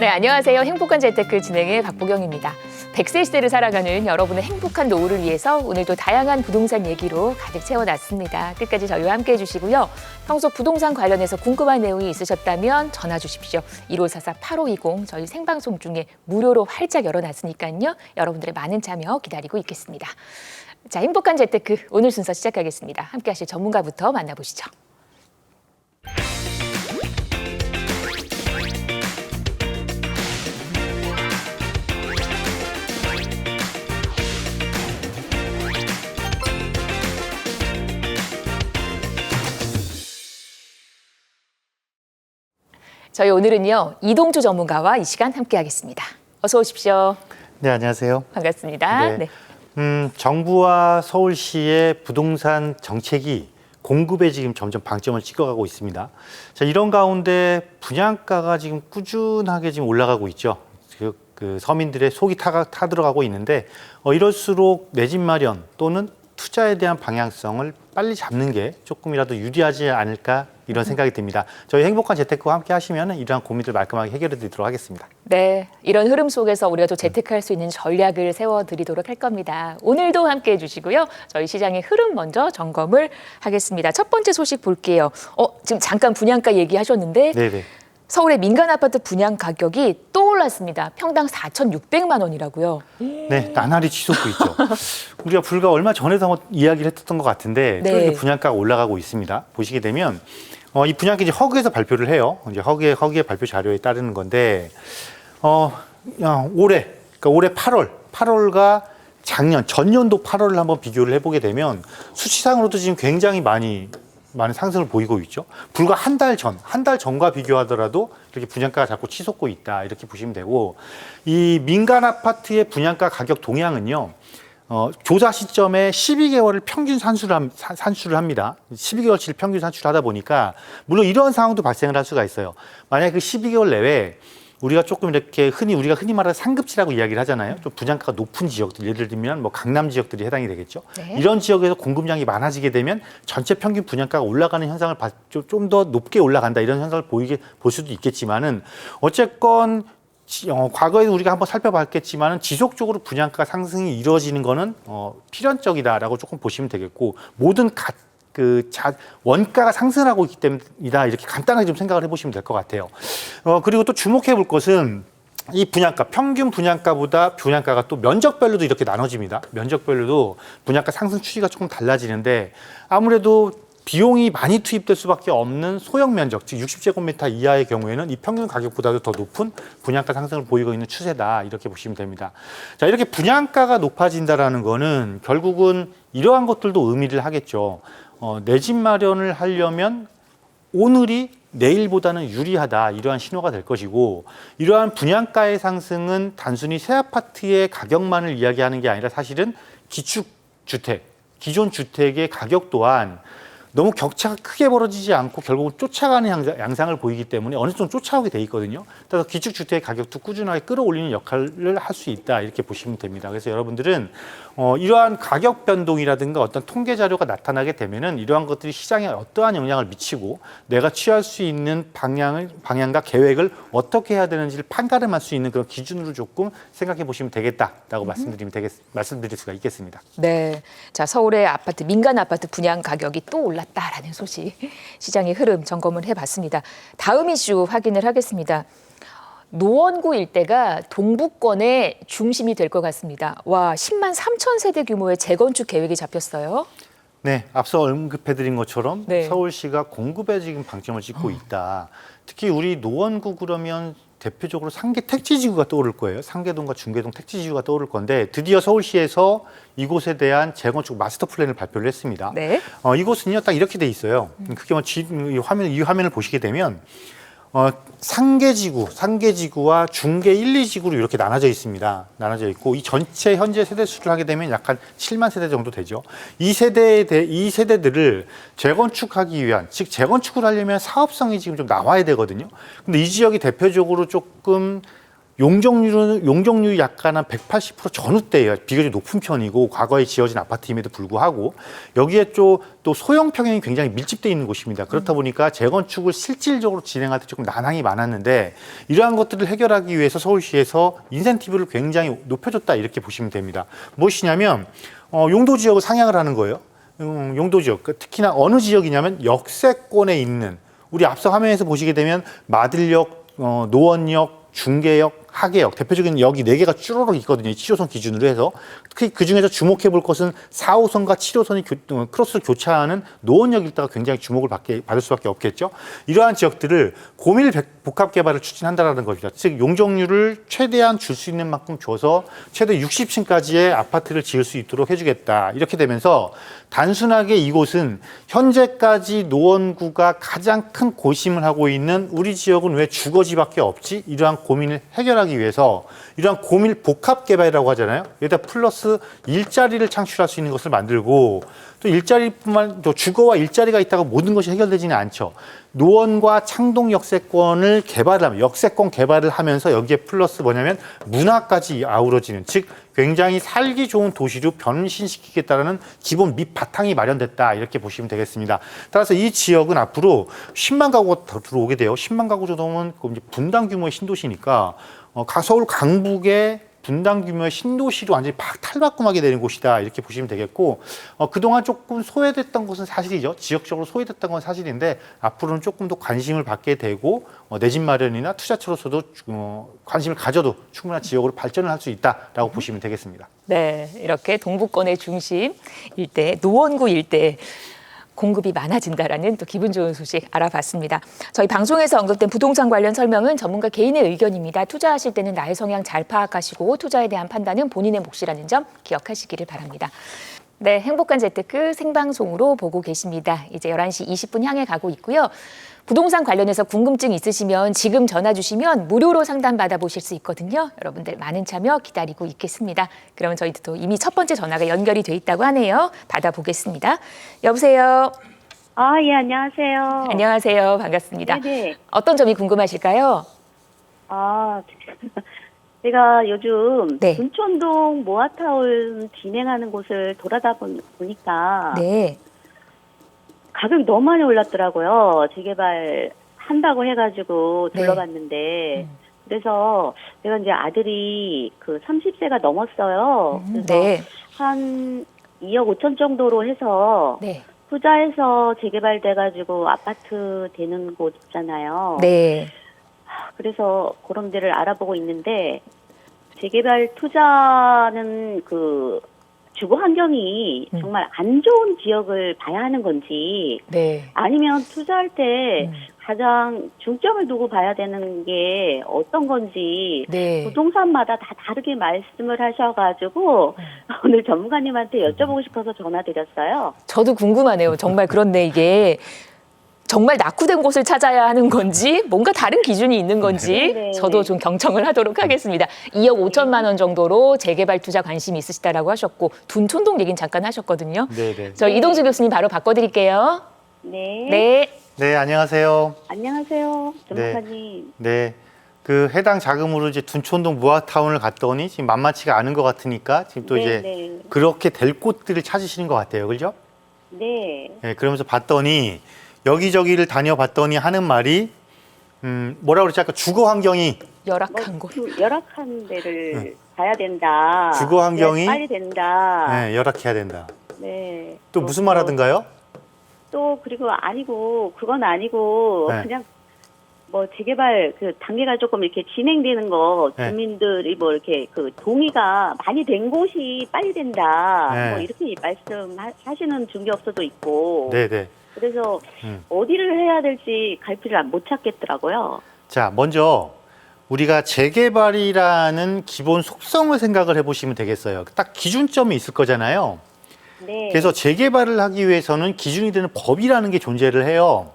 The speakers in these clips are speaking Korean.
네, 안녕하세요. 행복한 재테크 진행의 박보경입니다. 100세 시대를 살아가는 여러분의 행복한 노후를 위해서 오늘도 다양한 부동산 얘기로 가득 채워놨습니다. 끝까지 저희와 함께해 주시고요. 평소 부동산 관련해서 궁금한 내용이 있으셨다면 전화 주십시오. 1544-8520 저희 생방송 중에 무료로 활짝 열어놨으니까요. 여러분들의 많은 참여 기다리고 있겠습니다. 자, 행복한 재테크 오늘 순서 시작하겠습니다. 함께 하실 전문가부터 만나보시죠. 저희 오늘은요, 이동주 전문가와 이 시간 함께하겠습니다. 어서 오십시오. 네, 안녕하세요. 반갑습니다. 네. 정부와 서울시의 부동산 정책이 공급에 지금 점점 방점을 찍어가고 있습니다. 자, 이런 가운데 분양가가 지금 꾸준하게 지금 올라가고 있죠. 그 서민들의 속이 타들어가고 있는데 이럴수록 내 집 마련 또는 투자에 대한 방향성을 빨리 잡는 게 조금이라도 유리하지 않을까 이런 생각이 듭니다. 저희 행복한 재테크와 함께 하시면 이러한 고민들 말끔하게 해결해 드리도록 하겠습니다. 네, 이런 흐름 속에서 우리가 또 재테크할 수 있는 전략을 세워드리도록 할 겁니다. 오늘도 함께해 주시고요. 저희 시장의 흐름 먼저 점검을 하겠습니다. 첫 번째 소식 볼게요. 지금 잠깐 분양가 얘기하셨는데 네네. 서울의 민간 아파트 분양 가격이 또 올랐습니다. 평당 4,600만 원이라고요. 네, 나날이 치솟고 있죠. 우리가 불과 얼마 전에도 한번 이야기를 했던 것 같은데 또 이렇게 분양가가 올라가고 있습니다. 보시게 되면 이 분양가 이제 허그에서 발표를 해요. 이제 허그의 발표 자료에 따르는 건데 올해 8월과 작년 전년도 8월을 한번 비교를 해보게 되면 수치상으로도 지금 굉장히 많은 상승을 보이고 있죠. 불과 한 달 전과 비교하더라도 이렇게 분양가가 자꾸 치솟고 있다 이렇게 보시면 되고, 이 민간 아파트의 분양가 가격 동향은요. 조사 시점에 12개월을 평균 산수를 합니다. 12개월치를 평균 산출하다 보니까 물론 이런 상황도 발생을 할 수가 있어요. 만약에 그 12개월 내외 우리가 조금 이렇게 우리가 흔히 말하는 상급지라고 이야기를 하잖아요. 좀 분양가가 높은 지역들, 예를 들면 뭐 강남 지역들이 해당이 되겠죠. 네. 이런 지역에서 공급량이 많아지게 되면 전체 평균 분양가가 올라가는 현상을 좀 더 높게 올라간다 이런 현상을 볼 수도 있겠지만은 어쨌건 과거에 우리가 한번 살펴봤겠지만은 지속적으로 분양가 상승이 이루어지는 거는 필연적이다라고 조금 보시면 되겠고, 모든 원가가 상승하고 있기 때문이다 이렇게 간단하게 좀 생각을 해보시면 될 것 같아요. 그리고 또 주목해 볼 것은 이 분양가, 평균 분양가보다 분양가가 또 면적별로도 이렇게 나눠집니다. 면적별로도 분양가 상승 추이가 조금 달라지는데, 아무래도 비용이 많이 투입될 수밖에 없는 소형 면적, 즉 60제곱미터 이하의 경우에는 이 평균 가격보다도 더 높은 분양가 상승을 보이고 있는 추세다 이렇게 보시면 됩니다. 자, 이렇게 분양가가 높아진다라는 거는 결국은 이러한 것들도 의미를 하겠죠. 내 집 마련을 하려면 오늘이 내일보다는 유리하다 이러한 신호가 될 것이고, 이러한 분양가의 상승은 단순히 새 아파트의 가격만을 이야기하는 게 아니라 사실은 기축주택, 기존 주택의 가격 또한 너무 격차가 크게 벌어지지 않고 결국은 쫓아가는 양상을 보이기 때문에 어느 정도 쫓아오게 돼 있거든요. 그래서 기축주택의 가격도 꾸준하게 끌어올리는 역할을 할 수 있다 이렇게 보시면 됩니다. 그래서 여러분들은 이러한 가격 변동이라든가 어떤 통계 자료가 나타나게 되면은 이러한 것들이 시장에 어떠한 영향을 미치고 내가 취할 수 있는 방향과 계획을 어떻게 해야 되는지를 판가름할 수 있는 그런 기준으로 조금 생각해 보시면 되겠다라고 말씀드릴 수가 있겠습니다. 네, 자, 서울의 아파트, 민간 아파트 분양 가격이 또 올랐다라는 소식, 시장의 흐름 점검을 해봤습니다. 다음 이슈 확인을 하겠습니다. 노원구 일대가 동부권의 중심이 될 것 같습니다. 와, 10만 3천 세대 규모의 재건축 계획이 잡혔어요. 네, 앞서 언급해드린 것처럼 네. 서울시가 공급에 지금 방점을 찍고 있다. 특히 우리 노원구 그러면 대표적으로 상계 택지지구가 떠오를 거예요. 상계동과 중계동 택지지구가 떠오를 건데, 드디어 서울시에서 이곳에 대한 재건축 마스터 플랜을 발표를 했습니다. 네. 이곳은요, 딱 이렇게 돼 있어요. 그게 이 화면을 보시게 되면 상계지구와 중계 1, 2지구로 이렇게 나눠져 있습니다. 나눠져 있고, 이 전체 현재 세대 수를 하게 되면 약 7만 세대 정도 되죠. 이 세대들을 재건축하기 위한, 즉 재건축을 하려면 사업성이 지금 좀 나와야 되거든요. 근데 이 지역이 대표적으로 조금 용적률이 약간 한 180% 전후대예요. 비교적 높은 편이고 과거에 지어진 아파트임에도 불구하고 여기에 또 소형 평형이 굉장히 밀집되어 있는 곳입니다. 그렇다 보니까 재건축을 실질적으로 진행할 때 조금 난항이 많았는데 이러한 것들을 해결하기 위해서 서울시에서 인센티브를 굉장히 높여줬다 이렇게 보시면 됩니다. 무엇이냐면 용도 지역을 상향을 하는 거예요. 용도 지역, 특히나 어느 지역이냐면 역세권에 있는 우리 앞서 화면에서 보시게 되면 마들역, 노원역, 중계역, 하계역 대표적인 역이 4개가 쭈루룩 있거든요. 7호선 기준으로 해서 특히 그중에서 주목해 볼 것은 4호선과 7호선이 크로스를 교차하는 노원역 일대가 굉장히 주목을 받을 수밖에 없겠죠. 이러한 지역들을 고밀 복합 개발을 추진한다는 겁니다. 즉 용적률을 최대한 줄 수 있는 만큼 줘서 최대 60층까지의 아파트를 지을 수 있도록 해주겠다. 이렇게 되면서 단순하게 이곳은 현재까지 노원구가 가장 큰 고심을 하고 있는 우리 지역은 왜 주거지밖에 없지? 이러한 고민을 해결하기 위해서 이러한 고밀 복합 개발이라고 하잖아요. 여기다 플러스 일자리를 창출할 수 있는 것을 만들고 또 일자리뿐만 또 주거와 일자리가 있다고 모든 것이 해결되지는 않죠. 노원과 창동 역세권을 개발하면 역세권 개발을 하면서 여기에 플러스 뭐냐면 문화까지 아우러지는 즉 굉장히 살기 좋은 도시로 변신시키겠다는 기본 밑바탕이 마련됐다 이렇게 보시면 되겠습니다. 따라서 이 지역은 앞으로 10만 가구가 더 들어오게 돼요. 10만 가구 정도면 분당 규모의 신도시니까 서울 강북의 분당 규모의 신도시로 완전히 탈바꿈하게 되는 곳이다 이렇게 보시면 되겠고 그동안 조금 소외됐던 것은 사실이죠. 지역적으로 소외됐던 건 사실인데 앞으로는 조금 더 관심을 받게 되고 내 집 마련이나 투자처로서도 관심을 가져도 충분한 지역으로 발전을 할 수 있다라고 보시면 되겠습니다. 네, 이렇게 동부권의 중심 일대, 노원구 일대 공급이 많아진다라는 또 기분 좋은 소식 알아봤습니다. 저희 방송에서 언급된 부동산 관련 설명은 전문가 개인의 의견입니다. 투자하실 때는 나의 성향 잘 파악하시고 투자에 대한 판단은 본인의 몫이라는 점 기억하시기를 바랍니다. 네, 행복한 재테크 생방송으로 보고 계십니다. 이제 11시 20분 향해 가고 있고요. 부동산 관련해서 궁금증 있으시면 지금 전화 주시면 무료로 상담 받아보실 수 있거든요. 여러분들 많은 참여 기다리고 있겠습니다. 그러면 저희도 이미 첫 번째 전화가 연결이 돼 있다고 하네요. 받아보겠습니다. 여보세요. 예, 안녕하세요. 안녕하세요. 반갑습니다. 네네. 어떤 점이 궁금하실까요? 제가 요즘 네. 둔촌동 모아타운 진행하는 곳을 돌아다 보니까 네. 가격이 너무 많이 올랐더라고요. 재개발 한다고 해가지고 네. 둘러봤는데 그래서 제가 이제 아들이 30세가 넘었어요. 그래서 네. 한 2억 5천 정도로 해서 네. 투자해서 재개발돼가지고 아파트 되는 곳 있잖아요. 네. 그래서 그런 데를 알아보고 있는데 재개발 투자는 주거 환경이 정말 안 좋은 지역을 봐야 하는 건지 네. 아니면 투자할 때 가장 중점을 두고 봐야 되는 게 어떤 건지 네. 부동산마다 다 다르게 말씀을 하셔가지고 오늘 전문가님한테 여쭤보고 싶어서 전화드렸어요. 저도 궁금하네요. 정말 그런데 이게 정말 낙후된 곳을 찾아야 하는 건지 뭔가 다른 기준이 있는 건지 네. 저도 좀 경청을 하도록 하겠습니다. 2억 5천만 원 정도로 재개발 투자 관심이 있으시다라고 하셨고 둔촌동 얘기는 잠깐 하셨거든요. 네네. 저 이동수 교수님 바로 바꿔드릴게요. 네. 네. 네, 안녕하세요. 안녕하세요. 전문가님. 네. 해당 자금으로 이제 둔촌동 무아타운을 갔더니 지금 만만치가 않은 것 같으니까 지금 또 이제 네. 그렇게 될 곳들을 찾으시는 것 같아요. 그죠? 네. 네, 그러면서 봤더니 여기저기를 다녀봤더니 하는 말이 뭐라고 그랬지? 아까 주거 환경이 열악한 곳. 열악한 데를 가야 된다. 주거 환경이 빨리 된다. 네, 열악해야 된다. 네. 또 무슨 말 하던가요? 또 그리고 그건 아니고 네. 그냥 재개발 단계가 조금 이렇게 진행되는 거 네. 주민들이 이렇게 동의가 많이 된 곳이 빨리 된다. 네. 이렇게 말씀하시는 중개업소도 있고. 네네. 그래서 어디를 해야 될지 갈피를 못 찾겠더라고요. 자, 먼저 우리가 재개발이라는 기본 속성을 생각을 해보시면 되겠어요. 딱 기준점이 있을 거잖아요. 네. 그래서 재개발을 하기 위해서는 기준이 되는 법이라는 게 존재를 해요.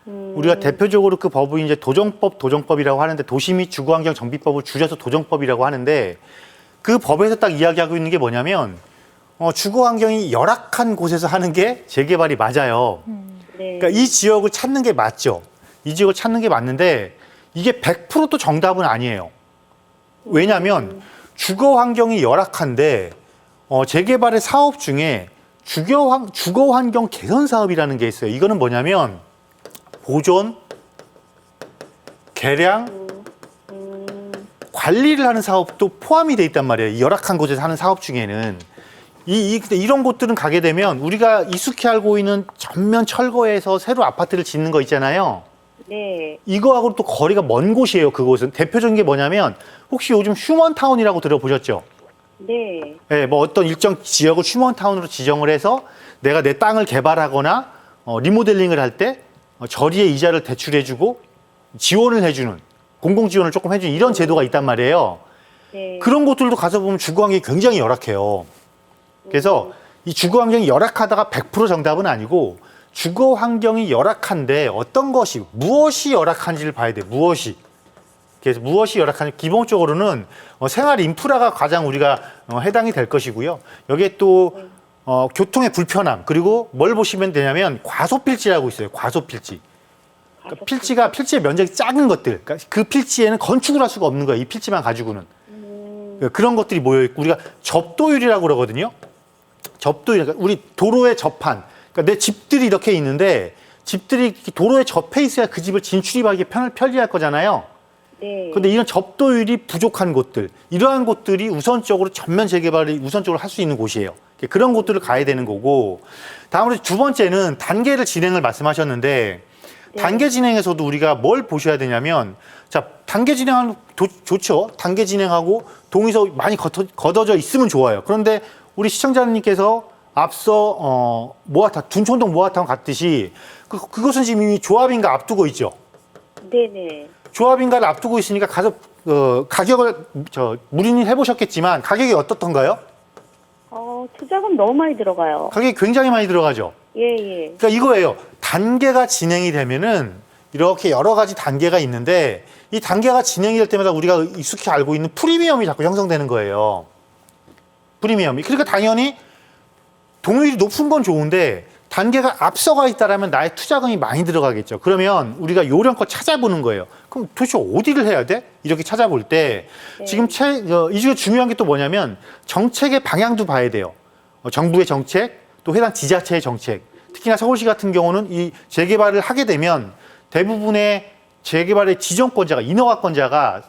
우리가 대표적으로 그 법이 이제 도정법이라고 하는데 도시 및 주거환경 정비법을 줄여서 도정법이라고 하는데 그 법에서 딱 이야기하고 있는 게 뭐냐면 주거환경이 열악한 곳에서 하는 게 재개발이 맞아요. 네. 그러니까 이 지역을 찾는 게 맞죠. 이 지역을 찾는 게 맞는데 이게 100%또 정답은 아니에요. 왜냐하면 주거 환경이 열악한데 재개발의 사업 중에 주거 환경 개선 사업이라는 게 있어요. 이거는 뭐냐면 보존, 개량, 관리를 하는 사업도 포함이 돼 있단 말이에요. 이 열악한 곳에서 하는 사업 중에는. 이런 곳들은 가게 되면 우리가 익숙히 알고 있는 전면 철거해서 새로 아파트를 짓는 거 있잖아요. 네. 이거하고 또 거리가 먼 곳이에요. 그곳은. 대표적인 게 뭐냐면 혹시 요즘 휴먼타운이라고 들어보셨죠? 네. 네, 뭐 어떤 일정 지역을 휴먼타운으로 지정을 해서 내가 내 땅을 개발하거나 리모델링을 할 때 저리의 이자를 대출해주고 지원을 해주는 공공 지원을 조금 해주는 이런 제도가 있단 말이에요. 네. 그런 곳들도 가서 보면 주거 환경이 굉장히 열악해요. 그래서 이 주거 환경이 열악하다가 100% 정답은 아니고 주거 환경이 열악한데 어떤 것이 무엇이 열악한지를 봐야 돼. 무엇이. 그래서 무엇이 열악한지 기본적으로는 생활 인프라가 가장 우리가 해당이 될 것이고요. 여기에 또 교통의 불편함 그리고 뭘 보시면 되냐면 과소필지라고 있어요. 과소필지. 그러니까 필지의 면적이 작은 것들. 그러니까 그 필지에는 건축을 할 수가 없는 거예요. 이 필지만 가지고는. 그런 것들이 모여 있고 우리가 접도율이라고 그러거든요. 접도율. 그러니까 우리 도로에 접한. 그러니까 내 집들이 이렇게 있는데 집들이 도로에 접해 있어야 그 집을 진출입하기 편리할 거잖아요. 네. 그런데 이런 접도율이 부족한 곳들, 이러한 곳들이 우선적으로 전면 재개발이 우선적으로 할 수 있는 곳이에요. 그런 곳들을 가야 되는 거고, 다음으로 두 번째는 단계를 진행을 말씀하셨는데, 네. 단계 진행에서도 우리가 뭘 보셔야 되냐면, 자, 단계 진행하는 좋죠. 단계 진행하고 동의서 많이 걷어져 있으면 좋아요. 그런데 우리 시청자님께서 앞서 둔촌동 모아타운 갔듯이 그것은 지금 이미 조합인가 앞두고 있죠. 네네. 조합인가를 앞두고 있으니까 가서 가격을 문의는 해보셨겠지만 가격이 어떻던가요? 투자금 너무 많이 들어가요. 가격이 굉장히 많이 들어가죠. 예, 예. 그러니까 이거예요. 단계가 진행이 되면은 이렇게 여러 가지 단계가 있는데 이 단계가 진행이 될 때마다 우리가 익숙히 알고 있는 프리미엄이 자꾸 형성되는 거예요. 프리미엄이. 그러니까 당연히 동의율이 높은 건 좋은데 단계가 앞서가 있다라면 나의 투자금이 많이 들어가겠죠. 그러면 우리가 요령껏 찾아보는 거예요. 그럼 도대체 어디를 해야 돼? 이렇게 찾아볼 때 네. 지금 이 중에 중요한 게 또 뭐냐면 정책의 방향도 봐야 돼요. 정부의 정책, 또 해당 지자체의 정책. 특히나 서울시 같은 경우는 이 재개발을 하게 되면 대부분의 재개발의 지정권자가 인허가권자가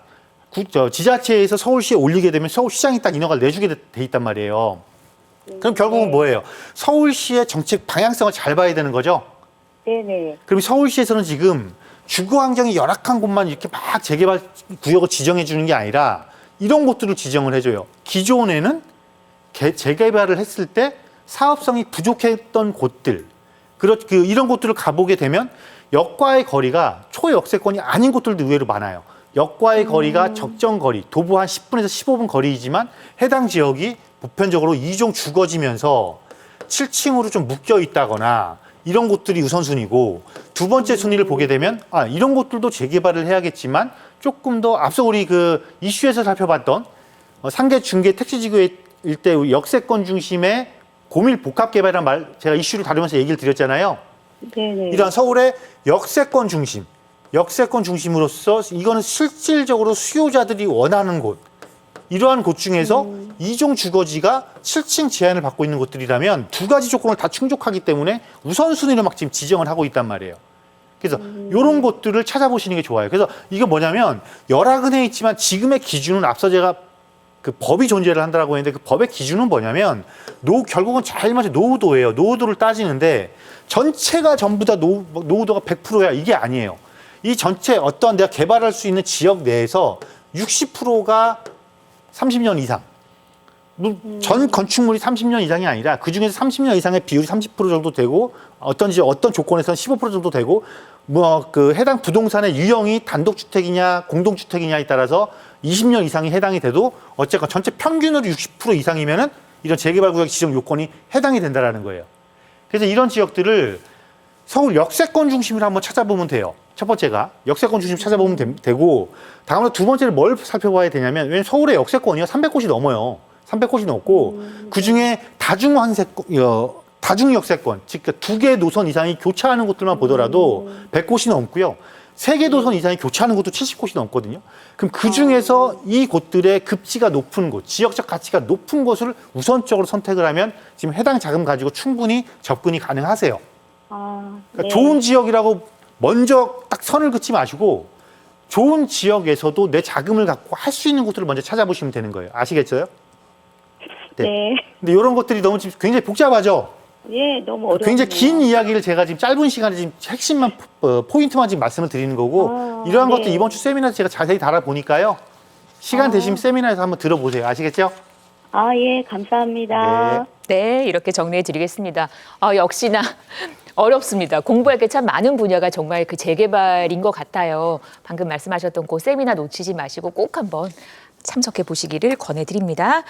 지자체에서 서울시에 올리게 되면 서울시장이 딱 인허가를 내주게 돼 있단 말이에요. 그럼 결국은 네. 뭐예요? 서울시의 정책 방향성을 잘 봐야 되는 거죠? 네네. 그럼 서울시에서는 지금 주거 환경이 열악한 곳만 이렇게 막 재개발 구역을 지정해 주는 게 아니라 이런 곳들을 지정을 해줘요. 기존에는 재개발을 했을 때 사업성이 부족했던 곳들, 이런 곳들을 가보게 되면 역과의 거리가 초역세권이 아닌 곳들도 의외로 많아요. 역과의 거리가 적정 거리, 도보 한 10분에서 15분 거리이지만 해당 지역이 보편적으로 2종 주거지면서 7층으로 좀 묶여 있다거나 이런 곳들이 우선순위고 두 번째 순위를 보게 되면 이런 곳들도 재개발을 해야겠지만 조금 더 앞서 우리 그 이슈에서 살펴봤던 상계 중개 택지지구 일대 역세권 중심의 고밀 복합 개발이라는 말 제가 이슈를 다루면서 얘기를 드렸잖아요. 네네. 이러한 서울의 역세권 중심으로서 이거는 실질적으로 수요자들이 원하는 곳. 이러한 곳 중에서 2종 주거지가 7층 제한을 받고 있는 곳들이라면 두 가지 조건을 다 충족하기 때문에 우선순위로 막 지금 지정을 하고 있단 말이에요. 그래서 이런 곳들을 찾아보시는 게 좋아요. 그래서 이게 뭐냐면 열악은 해 있지만 지금의 기준은 앞서 제가 그 법이 존재를 한다고 했는데 그 법의 기준은 뭐냐면 결국은 제일 먼저 노후도예요. 노후도를 따지는데 전체가 전부 다 노후도가 100%야 이게 아니에요. 이 전체 어떠한 내가 개발할 수 있는 지역 내에서 60%가 30년 이상. 전 건축물이 30년 이상이 아니라 그 중에서 30년 이상의 비율이 30% 정도 되고 어떤 조건에서는 15% 정도 되고 그 해당 부동산의 유형이 단독주택이냐 공동주택이냐에 따라서 20년 이상이 해당이 돼도 어쨌건 전체 평균으로 60% 이상이면은 이런 재개발 구역 지정 요건이 해당이 된다라는 거예요. 그래서 이런 지역들을 서울 역세권 중심으로 한번 찾아보면 돼요. 첫 번째가 역세권 중심 찾아보면 되고 다음으로 두 번째를 뭘 살펴봐야 되냐면 왜냐면 서울의 역세권이요 300곳이 넘어요. 300곳이 넘고 그중에 다중역세권 즉 두 개의 노선 이상이 교차하는 곳들만 보더라도 100곳이 넘고요. 세계도선 이상이 교체하는 곳도 70곳이 넘거든요. 그럼 그 중에서 이 곳들의 급지가 높은 곳, 지역적 가치가 높은 곳을 우선적으로 선택을 하면 지금 해당 자금 가지고 충분히 접근이 가능하세요. 아, 그러니까 네. 좋은 지역이라고 먼저 딱 선을 긋지 마시고 좋은 지역에서도 내 자금을 갖고 할 수 있는 곳들을 먼저 찾아보시면 되는 거예요. 아시겠어요? 네. 근데 이런 것들이 너무 지금 굉장히 복잡하죠? 예, 너무 어려워요. 굉장히 긴 이야기를 제가 지금 짧은 시간에 지금 핵심만 포인트만 지금 말씀을 드리는 거고 이러한 네. 것도 이번 주 세미나에서 제가 자세히 다뤄보니까요. 시간 되시면 세미나에서 한번 들어보세요. 아시겠죠? 아, 예, 감사합니다. 네, 이렇게 정리해 드리겠습니다. 역시나 어렵습니다. 공부할 게 참 많은 분야가 정말 그 재개발인 것 같아요. 방금 말씀하셨던 그 세미나 놓치지 마시고 꼭 한번 참석해 보시기를 권해드립니다.